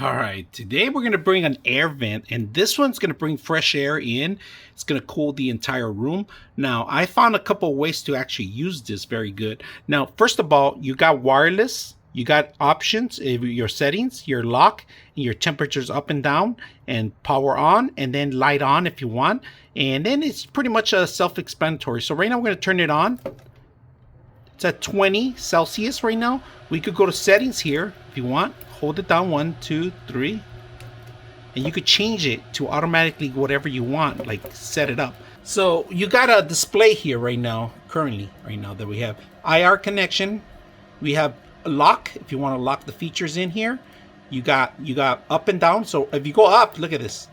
All right, today we're going to bring an air vent, and this one's going to bring fresh air in. It's going to cool the entire room. Now, I found a couple of ways to actually use this very good. Now, first of all, you got wireless, you got options, your settings, your lock, and your temperatures up and down, and power on, and then light on if you want. And then it's pretty much self-explanatory. So right now we're going to turn it on. It's at 20 Celsius right now. We could go to settings here if you want. Hold it down, 1, 2, 3. And you could change it to automatically whatever you want, like set it up. So you got a display here right now, right now that we have IR connection. We have a lock if you want to lock the features in here. You got up and down. So if you go up, look at this.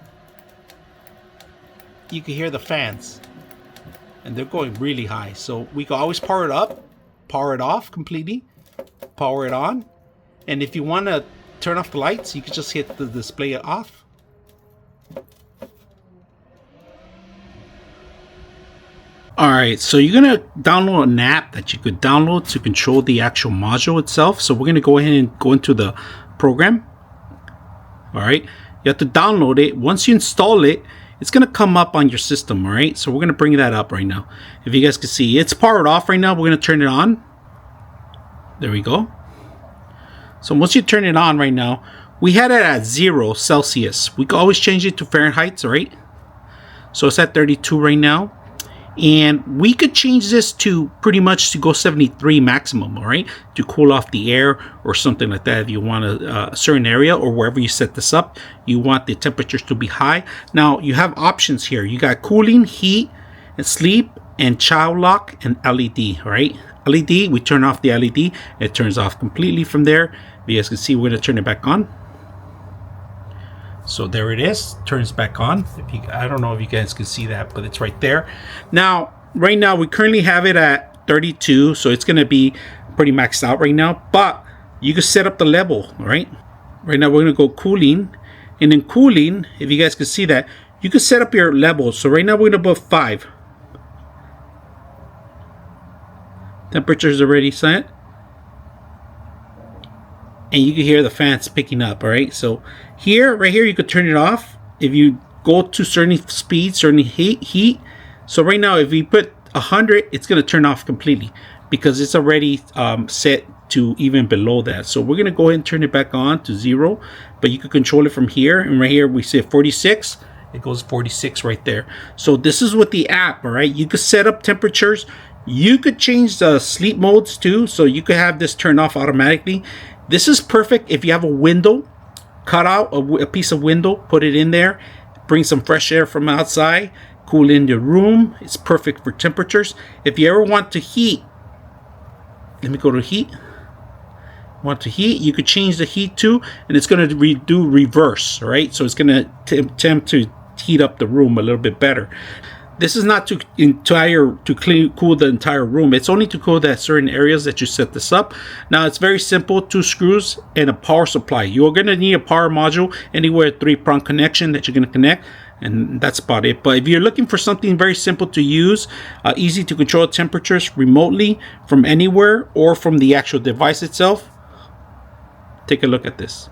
You can hear the fans. And they're going really high. So we can always power it up, power it off completely, power it on. And if you want to turn off the lights, you can just hit the display off. Alright, so you're going to download an app that you could download to control the actual module itself. So we're going to go ahead and go into the program. Alright, you have to download it. Once you install it, it's going to come up on your system. Alright, so we're going to bring that up right now. If you guys can see, it's powered off right now. We're going to turn it on. There we go. So once you turn it on right now, we had it at 0 Celsius. We can always change it to Fahrenheit, right? So it's at 32 right now. And we could change this to pretty much to go 73 maximum, all right? To cool off the air or something like that. If you want a certain area or wherever you set this up, you want the temperatures to be high. Now, you have options here. You got cooling, heat, and sleep, and child lock, and LED, all right? LED, we turn off the LED. It turns off completely from there. You guys can see we're going to turn it back on. So there it is, turns back on. I don't know if you guys can see that, but it's right there. Now, right now we currently have it at 32, so it's going to be pretty maxed out right now. But you can set up the level, all right? Right now we're going to go cooling, and in cooling, if you guys can see that, you can set up your levels. So right now we're going to put 5. Temperature's already set. And you can hear the fans picking up, all right? So here, right here, you could turn it off. If you go to certain speeds, certain heat. So right now, if we put 100, it's going to turn off completely because it's already set to even below that. So we're going to go ahead and turn it back on to 0, but you can control it from here. And right here, we say 46. It goes 46 right there. So this is with the app, all right? You could set up temperatures. You could change the sleep modes too. So you could have this turned off automatically. This is perfect if you have a window, cut out a piece of window, put it in there, bring some fresh air from outside, cool in your room. It's perfect for temperatures. If you ever want to heat, let me go to heat. Want to heat, you could change the heat too, and it's going to do reverse, right? So it's going to attempt to heat up the room a little bit better. This is not cool the entire room. It's only to cool that certain areas that you set this up. Now it's very simple: 2 screws and a power supply. You're going to need a power module, anywhere 3-prong connection that you're going to connect, and that's about it. But if you're looking for something very simple to use, easy to control temperatures remotely from anywhere or from the actual device itself, take a look at this.